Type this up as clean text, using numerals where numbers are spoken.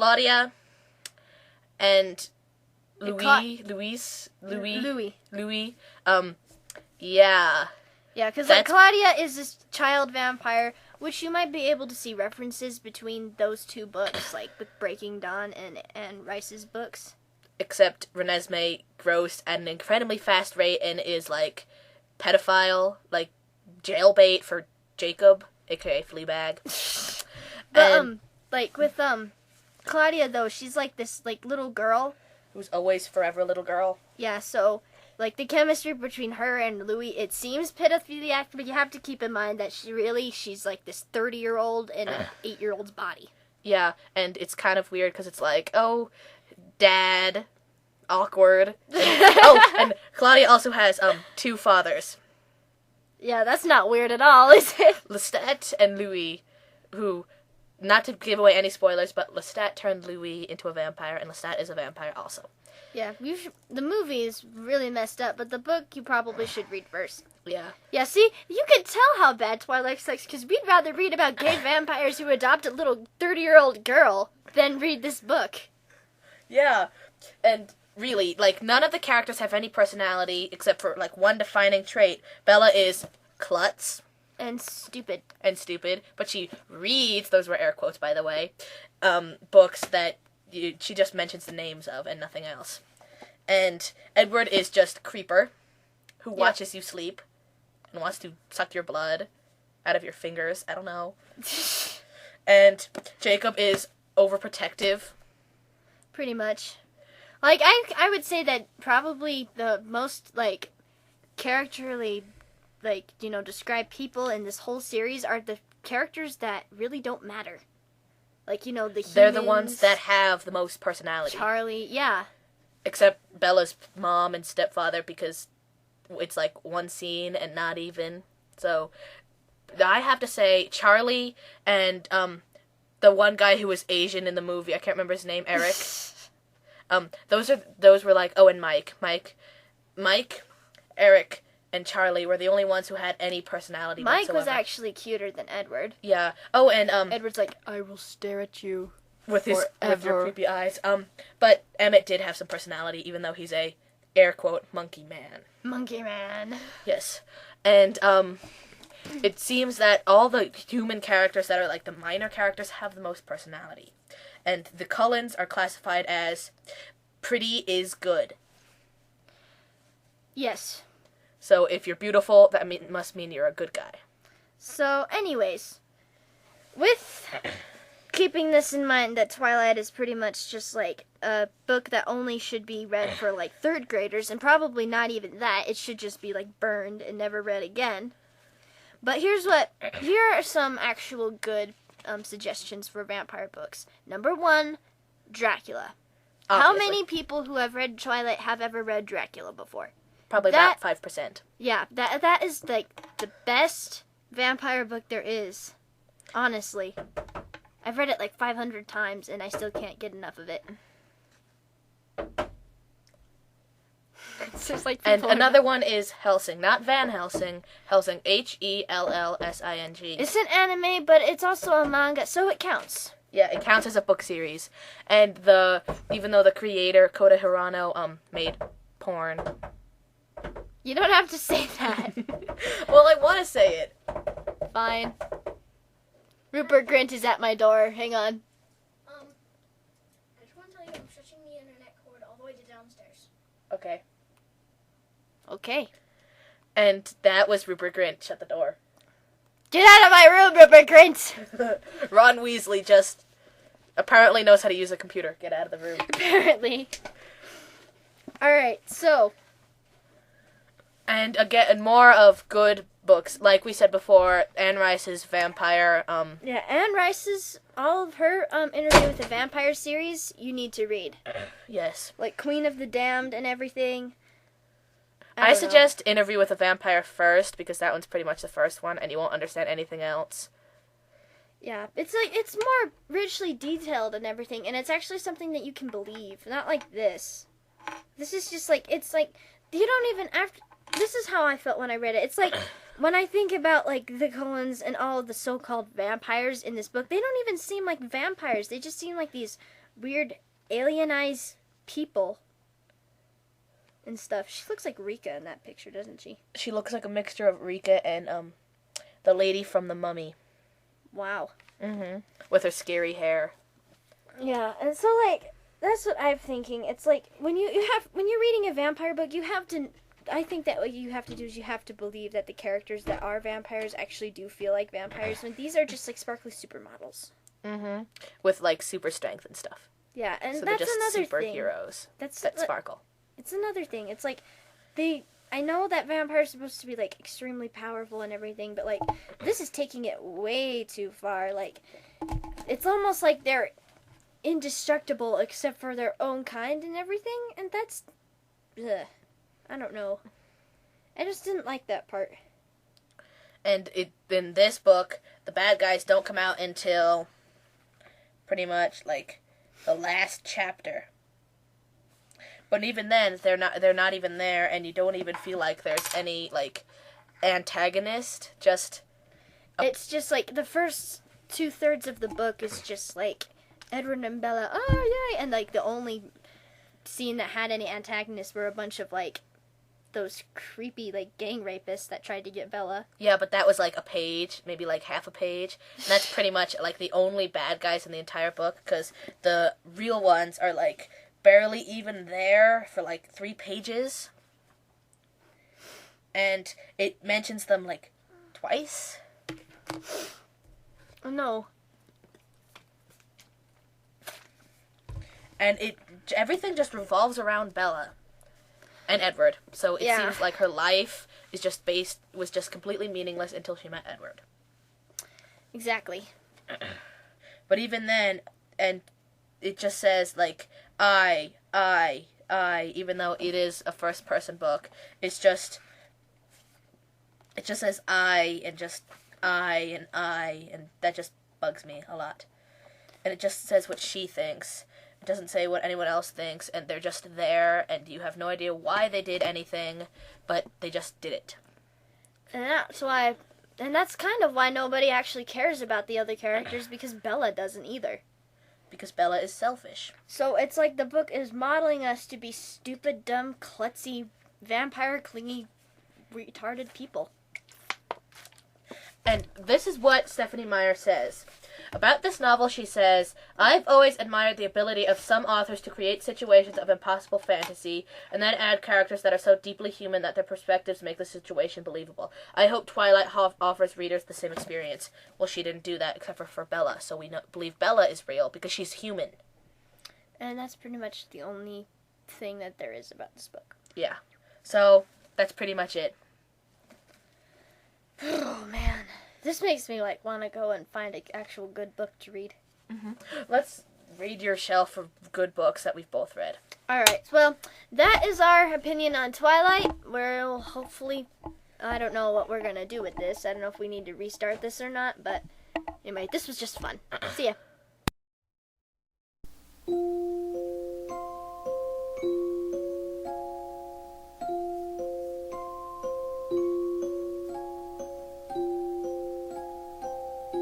Claudia and Louis. Yeah. Yeah, because like Claudia is this child vampire, which you might be able to see references between those two books, like with Breaking Dawn and Rice's books. Except Renesmee grows at an incredibly fast rate and is like pedophile, like jailbait for Jacob, aka Fleabag. But like with Claudia though, she's like this like little girl who's always forever a little girl. Yeah, so like the chemistry between her and Louis, it seems pedophiliac, but you have to keep in mind that she's like this 30-year-old in an 8-year-old's body. Yeah, and it's kind of weird because it's like, oh, dad, awkward. And Claudia also has 2 fathers. Yeah, that's not weird at all, is it? Lestat and Louis, who, not to give away any spoilers, but Lestat turned Louis into a vampire, and Lestat is a vampire also. Yeah, the movie is really messed up, but the book you probably should read first. Yeah. Yeah, see, you can tell how bad Twilight sucks, because we'd rather read about gay vampires who adopt a little 30-year-old girl than read this book. Yeah, and really, like, none of the characters have any personality, except for, like, one defining trait. Bella is klutz. And stupid. But she reads, those were air quotes, by the way, books that she just mentions the names of and nothing else. And Edward is just Creeper, who watches you sleep and wants to suck your blood out of your fingers. I don't know. And Jacob is overprotective. Pretty much. Like, I would say that probably the most, like, characterly, like, describe people in this whole series are the characters that really don't matter. Like, the humans. They're the ones that have the most personality. Charlie, yeah. Except Bella's mom and stepfather, because it's, like, one scene and not even. So, I have to say, Charlie and, the one guy who was Asian in the movie, I can't remember his name, Eric. Those were, like, and Mike, Eric, and Charlie were the only ones who had any personality whatsoever. Mike was actually cuter than Edward. Yeah. Oh, and Edward's like, I will stare at you with your creepy eyes. But Emmett did have some personality, even though he's a air quote monkey man. Monkey man. Yes. And it seems that all the human characters that are like the minor characters have the most personality. And the Cullens are classified as pretty is good. Yes. So if you're beautiful, that must mean you're a good guy. So, anyways, with keeping this in mind that Twilight is pretty much just like a book that only should be read for like 3rd graders, and probably not even that, it should just be like burned and never read again. But here are some actual good suggestions for vampire books. Number 1, Dracula. Obviously. How many people who have read Twilight have ever read Dracula before? Probably about 5%. Yeah, that is like the best vampire book there is. Honestly. I've read it like 500 times and I still can't get enough of it. It's just like and another one is Helsing. Not Van Helsing. Helsing. Hellsing. It's an anime, but it's also a manga, so it counts. Yeah, it counts as a book series. And even though the creator, Kota Hirano, made porn. You don't have to say that. Well, I want to say it. Fine. Rupert Grint is at my door. Hang on. I just want to tell you I'm stretching the internet cord all the way to downstairs. Okay. Okay. And that was Rupert Grint. Shut the door. Get out of my room, Rupert Grint! Ron Weasley just apparently knows how to use a computer. Get out of the room. Apparently. Alright, so. And again, more of good books. Like we said before, Anne Rice's vampire. Yeah, Anne Rice's, all of her Interview with the Vampire series, you need to read. Yes. Like Queen of the Damned and everything. I suggest Interview with a Vampire first, because that one's pretty much the first one, and you won't understand anything else. Yeah, it's more richly detailed and everything, and it's actually something that you can believe. Not like this. This is just like, it's like, you don't even, this is how I felt when I read it. It's like when I think about like the Cullens and all of the so-called vampires in this book, they don't even seem like vampires. They just seem like these weird alienized people and stuff. She looks like Rika in that picture, doesn't she? She looks like a mixture of Rika and the lady from The Mummy. Wow. With her scary hair. Yeah, and so like that's what I'm thinking. It's like when you're reading a vampire book, you have to. I think that what you have to do is you have to believe that the characters that are vampires actually do feel like vampires. When these are just like sparkly supermodels. With like super strength and stuff. Yeah, and So that's they're just another superheroes thing. that sparkle. It's another thing. It's like I know that vampires are supposed to be like extremely powerful and everything, but like this is taking it way too far. Like it's almost like they're indestructible except for their own kind and everything, and that's I don't know. I just didn't like that part. And in this book, the bad guys don't come out until pretty much like the last chapter. But even then, they're not even there, and you don't even feel like there's any like antagonist. It's just like the first 2/3 of the book is just like Edward and Bella, oh yay, and like the only scene that had any antagonists were a bunch of like those creepy like gang rapists that tried to get Bella. Yeah, but that was like a page, maybe like half a page. And that's pretty much like the only bad guys in the entire book, because the real ones are like barely even there for like 3 pages. And it mentions them like twice. Oh no. And everything just revolves around Bella and Edward. So it seems like her life was just completely meaningless until she met Edward. Exactly. But even then, and it just says like I, even though it is a first person book, it just says I, and that just bugs me a lot. And it just says what she thinks. It doesn't say what anyone else thinks, and they're just there, and you have no idea why they did anything, but they just did it. And that's kind of why nobody actually cares about the other characters, because Bella doesn't either. Because Bella is selfish. So it's like the book is modeling us to be stupid, dumb, klutzy, vampire, clingy, retarded people. And this is what Stephanie Meyer says. About this novel, she says, I've always admired the ability of some authors to create situations of impossible fantasy and then add characters that are so deeply human that their perspectives make the situation believable. I hope Twilight offers readers the same experience. Well, she didn't do that except for Bella, so we believe Bella is real because she's human. And that's pretty much the only thing that there is about this book. Yeah. So, that's pretty much it. Oh, man. This makes me, like, want to go and find an actual good book to read. Let's read your shelf of good books that we've both read. Alright, well, that is our opinion on Twilight. We'll hopefully, I don't know what we're going to do with this. I don't know if we need to restart this or not, but anyway, this was just fun. See ya.